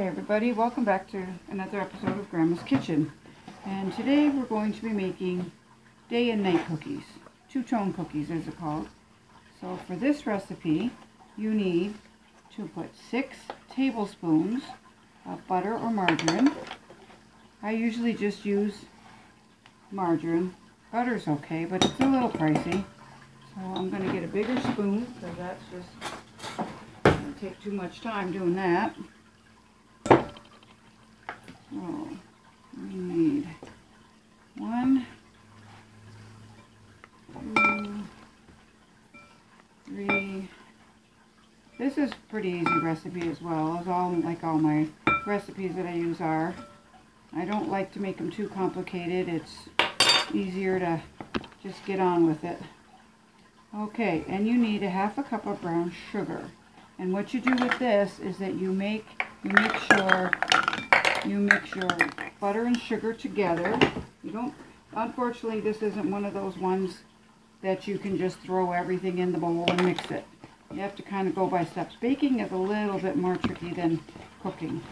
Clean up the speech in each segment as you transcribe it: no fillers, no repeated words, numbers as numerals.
Hi everybody, welcome back to another episode of Grandma's Kitchen. And today we're going to be making day and night cookies. Two-tone cookies as it's called. So for this recipe, you need to put 6 tablespoons of butter or margarine. I usually just use margarine. Butter's okay, but it's a little pricey. So I'm going to get a bigger spoon because that's just going to take too much time doing that. So we need 1, 2, 3. This is a pretty easy recipe as well, as all my recipes that I use are. I don't like to make them too complicated. It's easier to just get on with it. Okay, and you need a ½ cup of brown sugar. And what you do with this is that you mix your butter and sugar together. You don't, unfortunately, this isn't one of those ones that you can just throw everything in the bowl and mix it. You have to kind of go by steps. Baking is a little bit more tricky than cooking.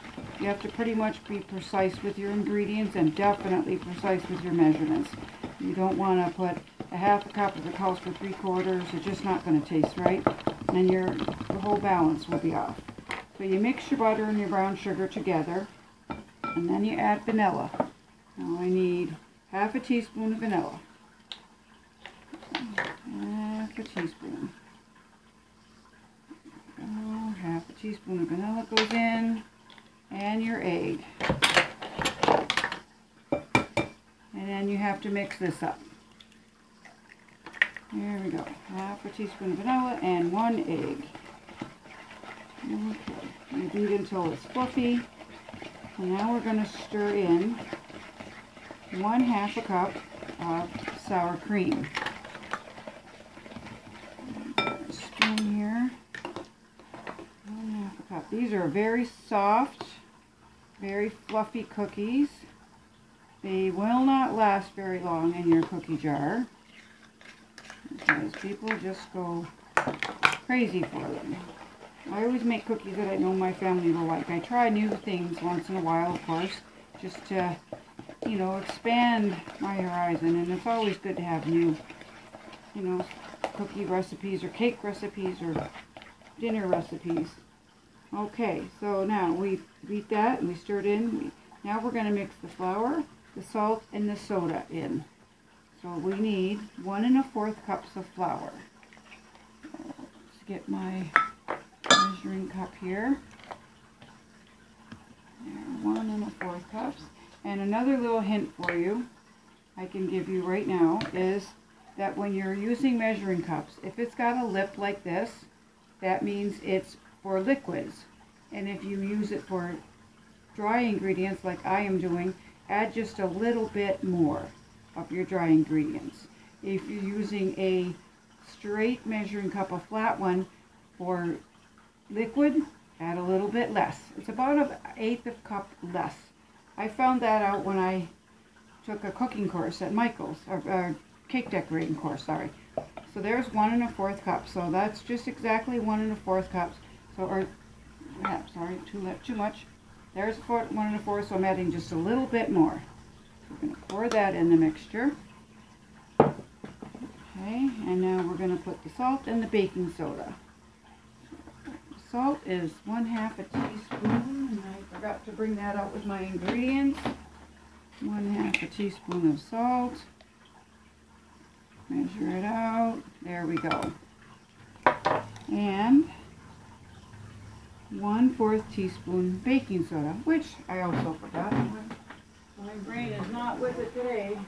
You have to pretty much be precise with your ingredients and definitely precise with your measurements. You don't want to put a ½ cup if it calls for 3/4. It's just not going to taste right, and the whole balance will be off. So you mix your butter and your brown sugar together, and then you add vanilla. Now I need ½ teaspoon of vanilla. ½ teaspoon. ½ teaspoon of vanilla goes in, and your egg. And then you have to mix this up. There we go. ½ teaspoon of vanilla and 1 egg. Okay. You beat until it's fluffy. And now we're going to stir in 1/2 cup of sour cream. Spoon here. 1/2 cup. These are very soft, very fluffy cookies. They will not last very long in your cookie jar because people just go crazy for them. I always make cookies that I know my family will like. I try new things once in a while, of course, just to, you know, expand my horizon. And it's always good to have new, you know, cookie recipes or cake recipes or dinner recipes. Okay, so now we beat that and we stir it in. Now we're going to mix the flour, the salt, and the soda in. So we need 1 1/4 cups of flour. Let's get my measuring cup here. There, 1 1/4 cups. And another little hint for you I can give you right now is that when you're using measuring cups, if it's got a lip like this, that means it's for liquids. And if you use it for dry ingredients like I am doing, add just a little bit more of your dry ingredients. If you're using a straight measuring cup, a flat one, for liquid, add a little bit less. It's about 1/8 cup less. I found that out when I took a cooking course at Michael's, or cake decorating course, sorry. So there's 1 1/4 cup. So that's just exactly 1 1/4 cups. So, or, yeah, sorry, too much. There's 1 1/4, so I'm adding just a little bit more. We're going to pour that in the mixture. Okay, and now we're going to put the salt and the baking soda. Salt is 1/2 teaspoon, and I forgot to bring that out with my ingredients. 1/2 teaspoon of salt. Measure it out. There we go. And 1/4 teaspoon baking soda, which I also forgot. My brain is not with it today.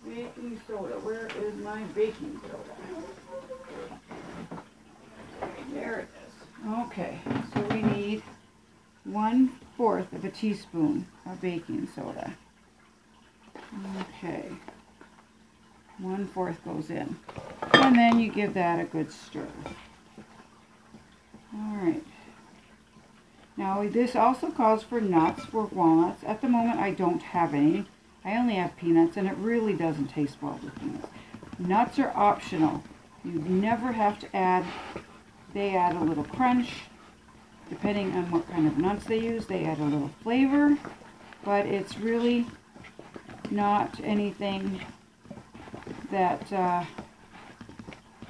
Baking soda. Where is my baking soda? There it is. Okay, so we need 1/4 teaspoon of baking soda. Okay, 1/4 goes in. And then you give that a good stir. Alright. Now this also calls for nuts or walnuts. At the moment I don't have any. I only have peanuts, and it really doesn't taste well with peanuts. Nuts are optional. You never have to add. They add a little crunch. depending on what kind of nuts they use, they add a little flavor, but it's really not anything that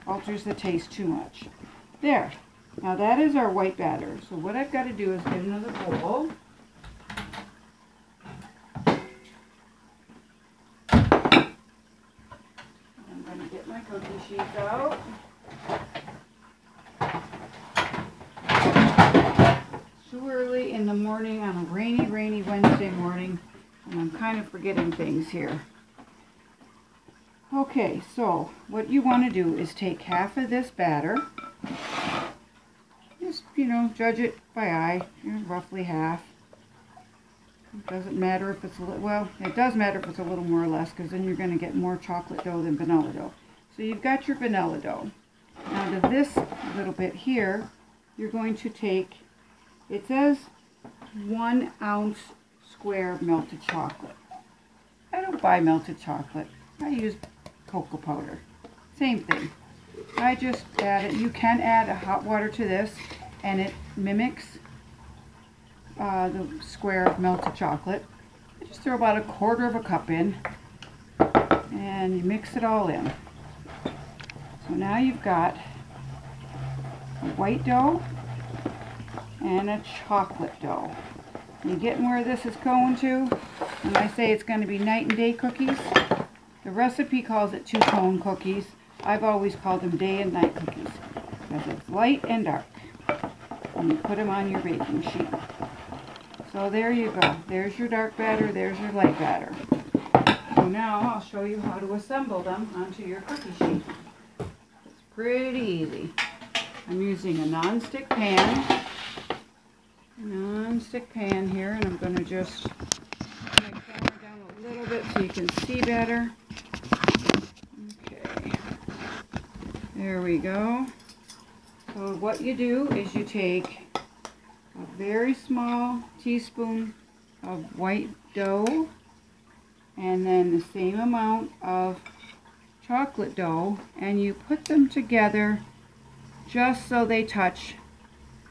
alters the taste too much. There. Now that is our white batter. So what I've got to do is get another bowl. I'm going to get my cookie sheets out. It's too early in the morning on a rainy Wednesday morning, and I'm kind of forgetting things here. Okay, so what you want to do is take half of this batter. Just, judge it by eye, roughly half. It doesn't matter if it's a little, well, it does matter if it's a little more or less, because then you're going to get more chocolate dough than vanilla dough. So you've got your vanilla dough. Now to this little bit here, you're going to take, it says 1 ounce square of melted chocolate. I don't buy melted chocolate. I use cocoa powder. Same thing. I just add it. You can add a hot water to this, and it mimics the square of melted chocolate. I just throw about 1/4 cup in, and you mix it all in. So now you've got a white dough and a chocolate dough. You getting where this is going to? When I say it's going to be night and day cookies, the recipe calls it 2-tone cookies. I've always called them day and night cookies because it's light and dark. And you put them on your baking sheet. So there you go. There's your dark batter. There's your light batter. So now I'll show you how to assemble them onto your cookie sheet. It's pretty easy. I'm using a non-stick pan. Non-stick pan here, and I'm going to just put my camera down a little bit so you can see better. Okay, there we go. So what you do is you take a very small teaspoon of white dough and then the same amount of chocolate dough, and you put them together just so they touch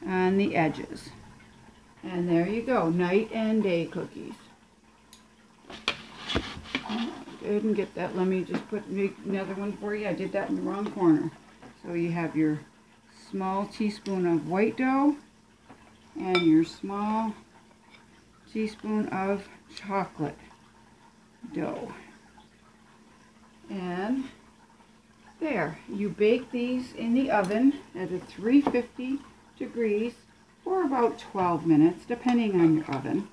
on the edges. And there you go, night and day cookies. Didn't get that. Let me just make another one for you. I did that in the wrong corner. So you have your small teaspoon of white dough and your small teaspoon of chocolate dough. And there, you bake these in the oven at a 350 degrees for about 12 minutes, depending on your oven.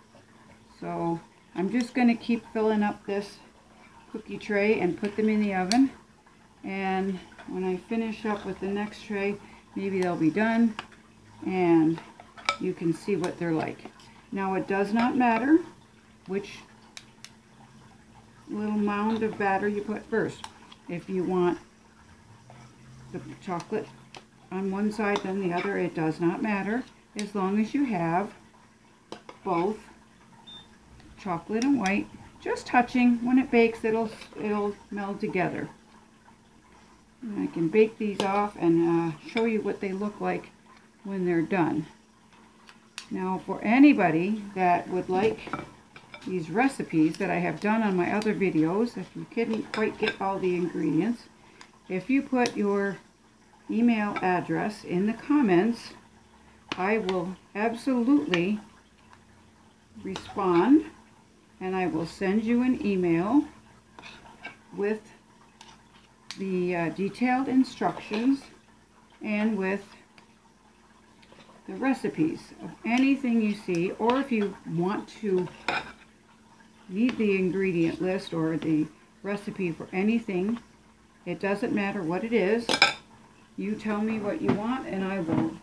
So I'm just going to keep filling up this cookie tray and put them in the oven. And when I finish up with the next tray, maybe they'll be done and you can see what they're like. Now it does not matter which little mound of batter you put first. If you want the chocolate on one side then the other, it does not matter, as long as you have both chocolate and white just touching. When it bakes, it'll meld together. And I can bake these off and show you what they look like when they're done. Now for anybody that would like these recipes that I have done on my other videos, if you couldn't quite get all the ingredients, if you put your email address in the comments, I will absolutely respond and I will send you an email with the detailed instructions and with the recipes of anything you see, or if you want to need the ingredient list or the recipe for anything, it doesn't matter what it is. You tell me what you want and I will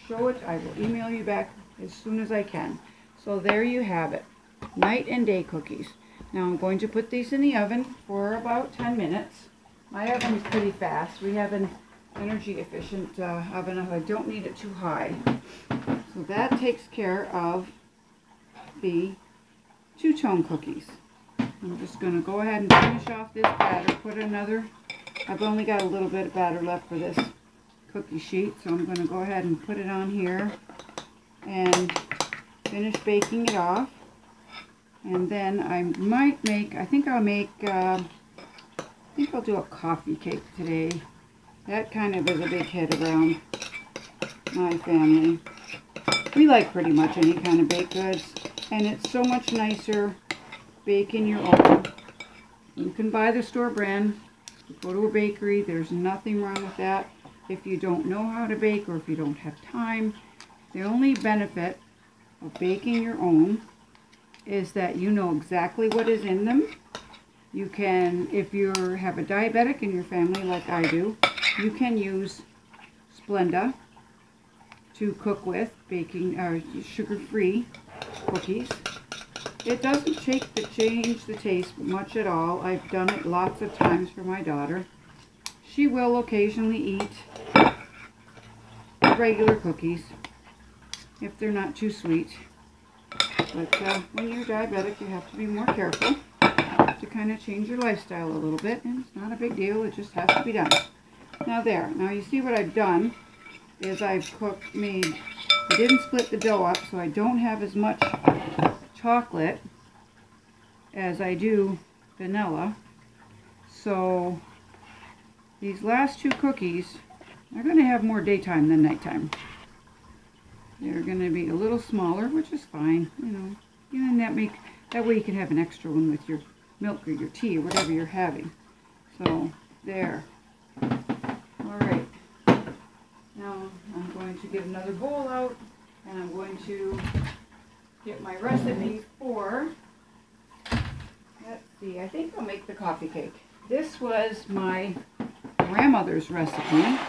show it. I will email you back as soon as I can. So there you have it, night and day cookies. Now I'm going to put these in the oven for about 10 minutes. My oven is pretty fast. We have an energy efficient oven. I don't need it too high. So that takes care of the two-tone cookies. I'm just going to go ahead and finish off this batter. Put another, I've only got a little bit of batter left for this cookie sheet, so I'm going to go ahead and put it on here. and finish baking it off. And then I might make, I think I'll do a coffee cake today. That kind of is a big hit around my family. We like pretty much any kind of baked goods, and it's so much nicer baking your own. You can buy the store brand, go to a bakery, there's nothing wrong with that. If you don't know how to bake or if you don't have time, the only benefit of baking your own is that you know exactly what is in them. You can, if you have a diabetic in your family like I do, you can use Splenda to cook with, baking sugar-free cookies. It doesn't change the taste much at all. I've done it lots of times for my daughter. She will occasionally eat regular cookies if they're not too sweet. But when you're diabetic, you have to be more careful. You have to kind of change your lifestyle a little bit, and it's not a big deal. It just has to be done. Now there. Now you see what I've done is I didn't split the dough up, so I don't have as much chocolate as I do vanilla. So these last two cookies are going to have more daytime than nighttime. They're going to be a little smaller, which is fine, you know. And that way you can have an extra one with your milk or your tea or whatever you're having. So there. All right. Now I'm going to get another bowl out, and I'm going to get my recipe for, let's see, I think I'll make the coffee cake. This was my grandmother's recipe.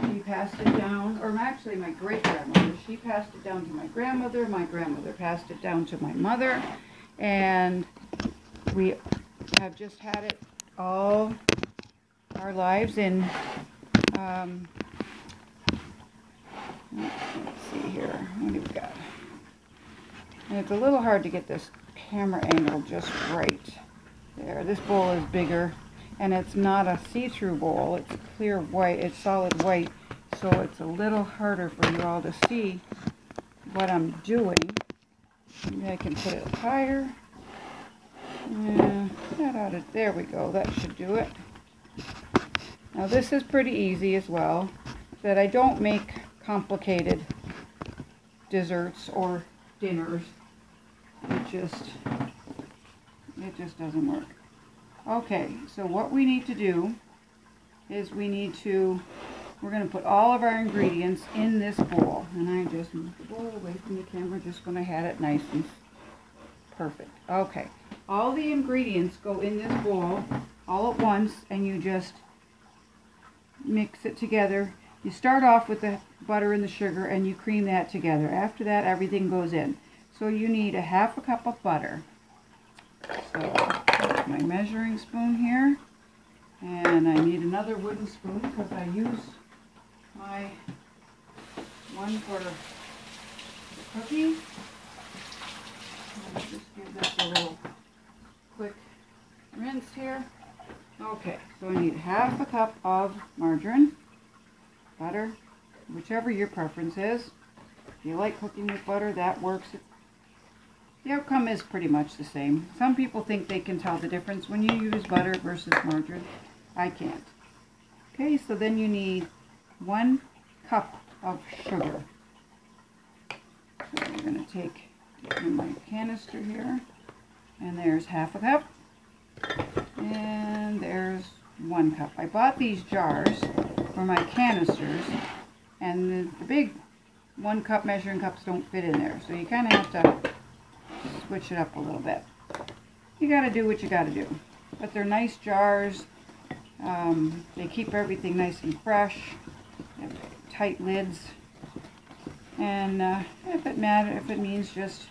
She passed it down, or actually my great-grandmother. She passed it down to my grandmother passed it down to my mother, and we have just had it all our lives in, let's see here, what do we got? And it's a little hard to get this camera angle just right. There, this bowl is bigger, and it's not a see-through bowl, it's clear white, it's solid white, so it's a little harder for you all to see what I'm doing. Maybe I can put it higher. There we go, that should do it. Now this is pretty easy as well, that I don't make complicated desserts or dinners. It just doesn't work. Okay, so what we need to do is we're going to put all of our ingredients in this bowl. And I just moved the bowl away from the camera just when I had it nice and perfect. Okay, all the ingredients go in this bowl all at once, and you just mix it together. You start off with the butter and the sugar, and you cream that together. After that, everything goes in. So you need a half a cup of butter. So my measuring spoon here, and I need another wooden spoon because I use my one for the cookie. Let's just give this a little quick rinse here. Okay, so I need half a cup of margarine, butter, whichever your preference is. If you like cooking with butter, that works. The outcome is pretty much the same. Some people think they can tell the difference when you use butter versus margarine. I can't. Okay, so then you need 1 cup of sugar. So we're going to get in my canister here, and there's half a cup, and there's 1 cup. I bought these jars for my canisters, and the big 1 cup measuring cups don't fit in there, so you kind of have to switch it up a little bit. You got to do what you got to do. But they're nice jars. They keep everything nice and fresh. They have tight lids. And if it means just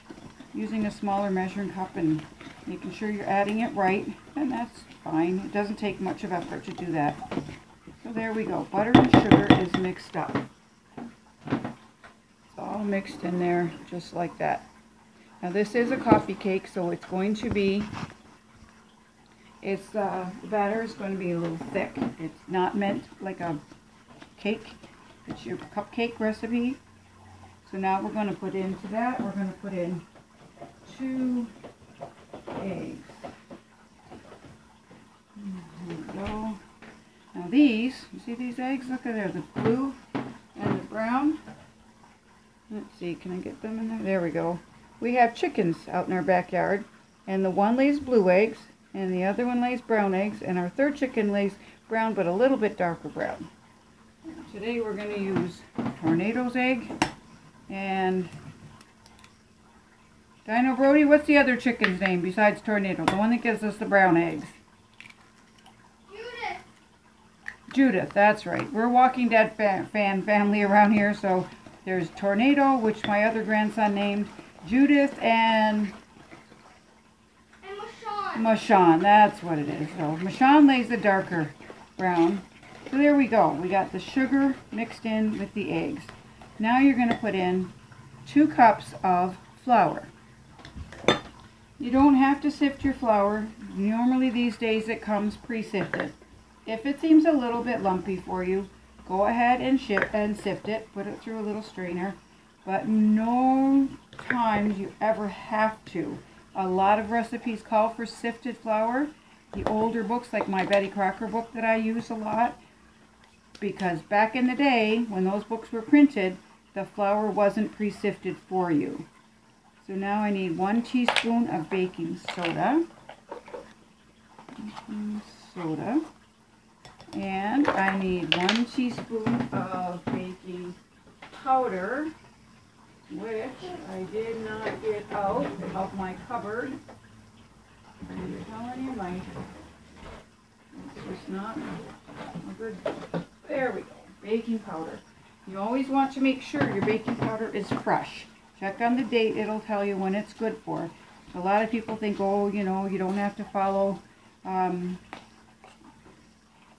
using a smaller measuring cup and making sure you're adding it right, then that's fine. It doesn't take much of effort to do that. So there we go. Butter and sugar is mixed up. It's all mixed in there just like that. Now this is a coffee cake, so it's going to be, the batter is going to be a little thick. It's not meant like a cake. It's your cupcake recipe. So now we're going to put into that, we're going to put in 2 eggs. There we go. Now these, you see these eggs? Look at there, the blue and the brown. Let's see, can I get them in there? There we go. We have chickens out in our backyard, and the one lays blue eggs, and the other one lays brown eggs, and our third chicken lays brown, but a little bit darker brown. Today we're going to use Tornado's egg, and Dino Brody, what's the other chicken's name besides Tornado? The one that gives us the brown eggs. Judith. Judith, that's right. We're Walking Dead fan family around here, so there's Tornado, which my other grandson named Judith, and Mashawn, that's what it is. So Mashawn lays the darker brown. So there we go. We got the sugar mixed in with the eggs. Now you're going to put in 2 cups of flour. You don't have to sift your flour. Normally these days it comes pre-sifted. If it seems a little bit lumpy for you, go ahead and sift it. Put it through a little strainer. But no times you ever have to. A lot of recipes call for sifted flour. The older books, like my Betty Crocker book that I use a lot, because back in the day when those books were printed, the flour wasn't pre-sifted for you. So now I need 1 teaspoon of baking soda. And I need 1 teaspoon of baking powder, which I did not get out of my cupboard. I'm telling you, it's just not a good. There we go. Baking powder. You always want to make sure your baking powder is fresh. Check on the date. It'll tell you when it's good for. A lot of people think, oh, you know, you don't have to follow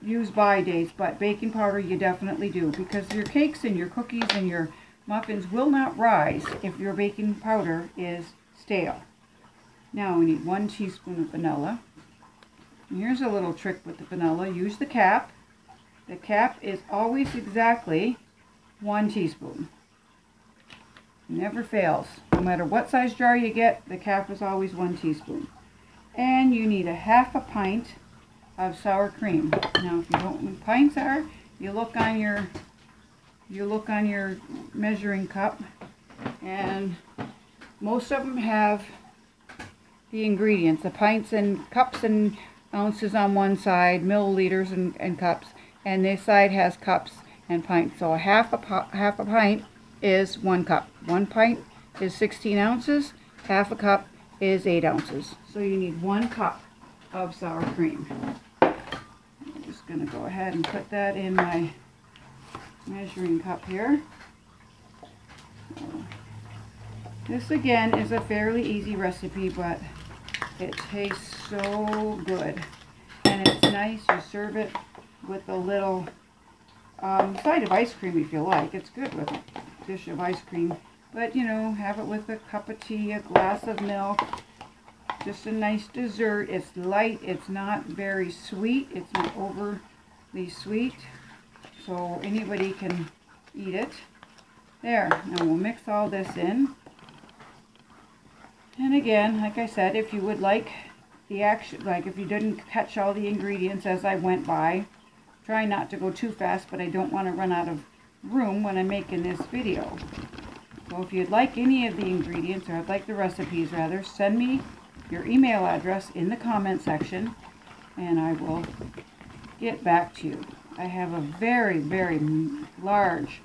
use by dates, but baking powder you definitely do, because your cakes and your cookies and your muffins will not rise if your baking powder is stale. Now we need 1 teaspoon of vanilla. And here's a little trick with the vanilla. Use the cap. The cap is always exactly 1 teaspoon. Never fails. No matter what size jar you get, the cap is always 1 teaspoon. And you need a 1/2 pint of sour cream. Now, if you don't know what pints are, you look on your measuring cup, and most of them have the ingredients, the pints and cups and ounces on one side, milliliters and cups, and this side has cups and pints. So a half a pint is 1 cup. 1 pint is 16 ounces. 1/2 cup is 8 ounces. So you need 1 cup of sour cream. I'm just going to go ahead and put that in my measuring cup here. This again is a fairly easy recipe, but it tastes so good. And it's nice. You serve it with a little side of ice cream if you like. It's good with a dish of ice cream. But, you know, have it with a cup of tea, a glass of milk. Just a nice dessert. It's light. It's not very sweet. It's not overly sweet. So anybody can eat it. There. Now we'll mix all this in. And again, like I said, if you would like the action, like if you didn't catch all the ingredients as I went by, try not to go too fast, but I don't want to run out of room when I'm making this video. So if you'd like any of the ingredients, or I'd like the recipes rather, send me your email address in the comment section, and I will get back to you. I have a very, very large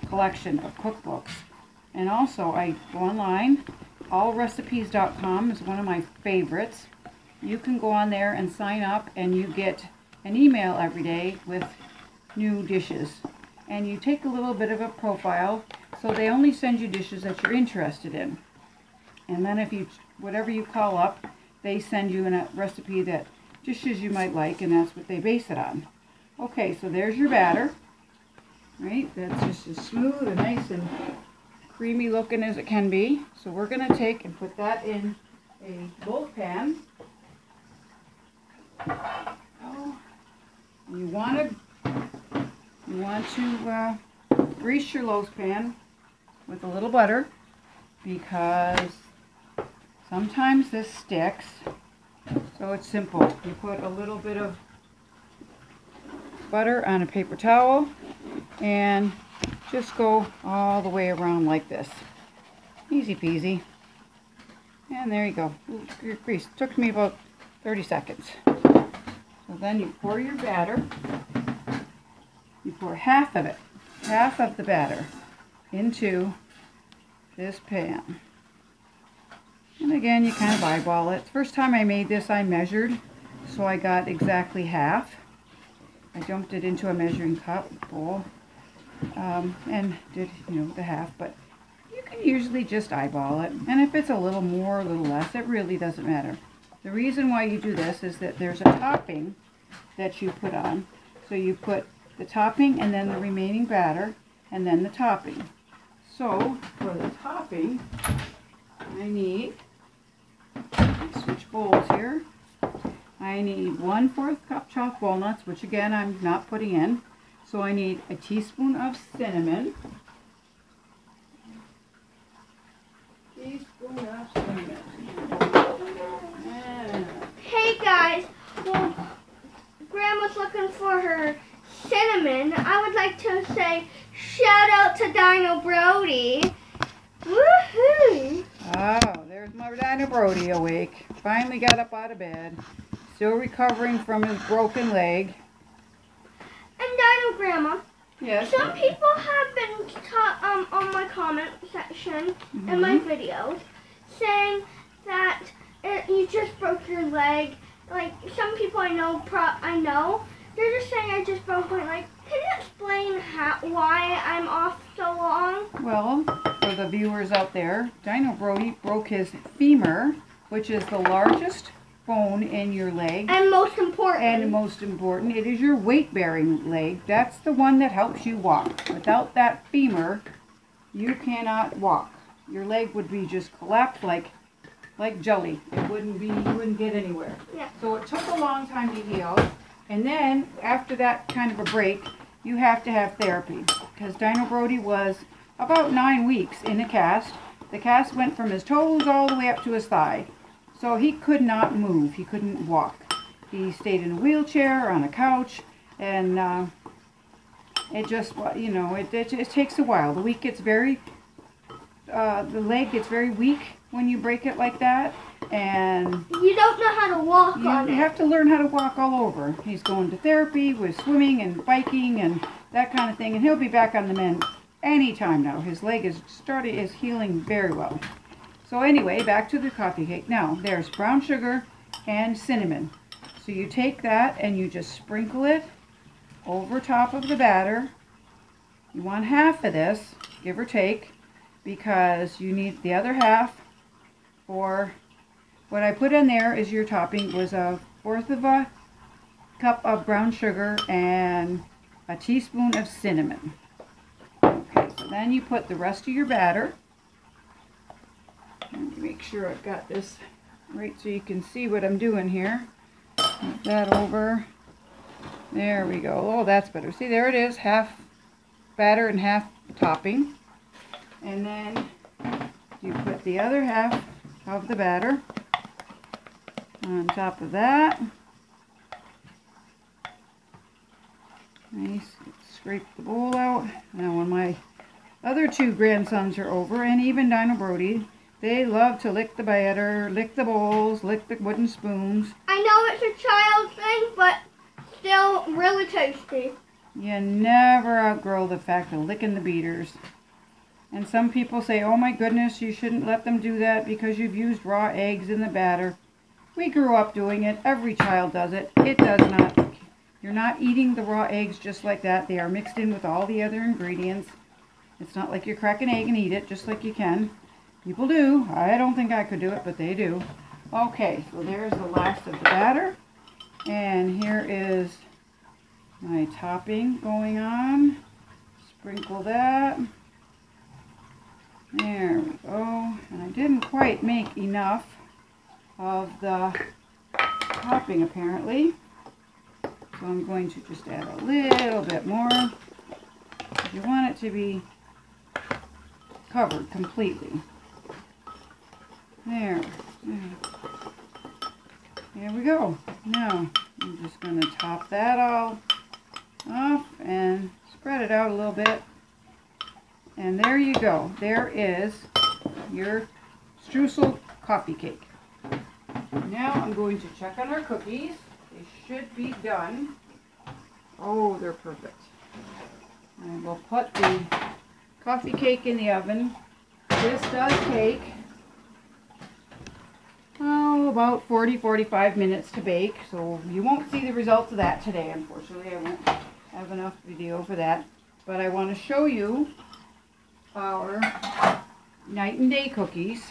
collection of cookbooks, and also I go online. Allrecipes.com is one of my favorites. You can go on there and sign up, and you get an email every day with new dishes. And you take a little bit of a profile, so they only send you dishes that you're interested in. And then if you, whatever you call up, they send you a recipe that dishes you might like, and that's what they base it on. Okay, so there's your batter. Right, that's just as smooth and nice and creamy looking as it can be. So we're going to take and put that in a loaf pan. Oh, you want to grease your loaf pan with a little butter because sometimes this sticks. So it's simple. You put a little bit of butter on a paper towel and just go all the way around like this. Easy peasy. And there you go. Ooh, your grease. Took me about 30 seconds. So then you pour your batter. You pour half of it, half of the batter, into this pan. And again, you kind of eyeball it. First time I made this, I measured, so I got exactly half. I dumped it into a measuring cup bowl and did, the half, but you can usually just eyeball it. And if it's a little more or a little less, it really doesn't matter. The reason why you do this is that there's a topping that you put on. So you put the topping and then the remaining batter and then the topping. So for the topping, I need, switch bowls here. I need 1/4 cup chopped walnuts, which again I'm not putting in. So I need a teaspoon of cinnamon. Teaspoon of cinnamon. Hey guys, well, Grandma's looking for her cinnamon. I would like to say shout out to Dino Brody. Woohoo! Oh, there's my Dino Brody awake. Finally got up out of bed. Still recovering from his broken leg. And Dino Grandma. Yes. Some people have been on my comment section in my videos saying that you just broke your leg. Like some people I know, they're just saying I just broke my leg. Can you explain why I'm off so long? Well, for the viewers out there, Dino Brody broke his femur, which is the largest bone in your leg. And most important. It is your weight-bearing leg. That's the one that helps you walk. Without that femur, you cannot walk. Your leg would be just collapsed like jelly. It wouldn't be, you wouldn't get anywhere. Yeah. So it took a long time to heal. And then after that kind of a break, you have to have therapy. Because Dino Brody was about 9 weeks in a cast. The cast went from his toes all the way up to his thigh. So he could not move. He couldn't walk. He stayed in a wheelchair or on a couch. And it just, it takes a while. The leg gets very weak when you break it like that, and you don't know how to walk on it. You have to learn how to walk all over. He's going to therapy with swimming and biking and that kind of thing, and he'll be back on the mend anytime now. His leg is healing very well. So anyway, back to the coffee cake. Now, there's brown sugar and cinnamon. So you take that and you just sprinkle it over top of the batter. You want half of this, give or take, because you need the other half for what I put in there is your topping was 1/4 cup of brown sugar and a teaspoon of cinnamon. Okay, so then you put the rest of your batter. Let me make sure I've got this right so you can see what I'm doing here. Move that over. There we go. Oh, that's better. See, there it is. Half batter and half topping. And then you put the other half of the batter on top of that. Nice. Scrape the bowl out. Now when my other 2 grandsons are over, and even Dino Brody, they love to lick the batter, lick the bowls, lick the wooden spoons. I know it's a child thing, but still really tasty. You never outgrow the fact of licking the beaters. And some people say, oh my goodness, you shouldn't let them do that because you've used raw eggs in the batter. We grew up doing it. Every child does it. It does not. You're not eating the raw eggs just like that. They are mixed in with all the other ingredients. It's not like you crack an egg and eat it just like you can. People do. I don't think I could do it, but they do. Okay, so there's the last of the batter. And here is my topping going on. Sprinkle that. There we go. And I didn't quite make enough of the topping apparently. So I'm going to just add a little bit more. You want it to be covered completely. There. There we go. Now, I'm just going to top that all off and spread it out a little bit. And there you go. There is your streusel coffee cake. Now I'm going to check on our cookies. They should be done. Oh, they're perfect. And we'll put the coffee cake in the oven. This does take about 40-45 minutes to bake, so you won't see the results of that today. Unfortunately, I won't have enough video for that. But I want to show you our night and day cookies,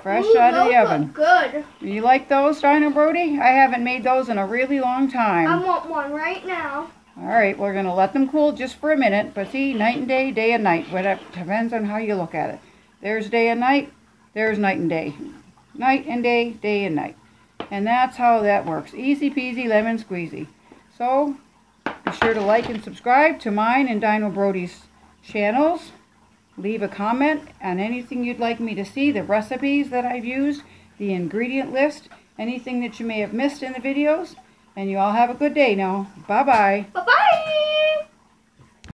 fresh out of the oven. Look good. You like those, Dino Brody? I haven't made those in a really long time. I want one right now. Alright, we're going to let them cool just for a minute. But see, night and day and night. Whatever, depends on how you look at it. There's day and night. There's night and day. Night and day, day and night. And that's how that works. Easy peasy lemon squeezy. So, be sure to like and subscribe to mine and Dino Brody's channels. Leave a comment on anything you'd like me to see, the recipes that I've used, the ingredient list, anything that you may have missed in the videos. And you all have a good day now. Bye-bye. Bye-bye.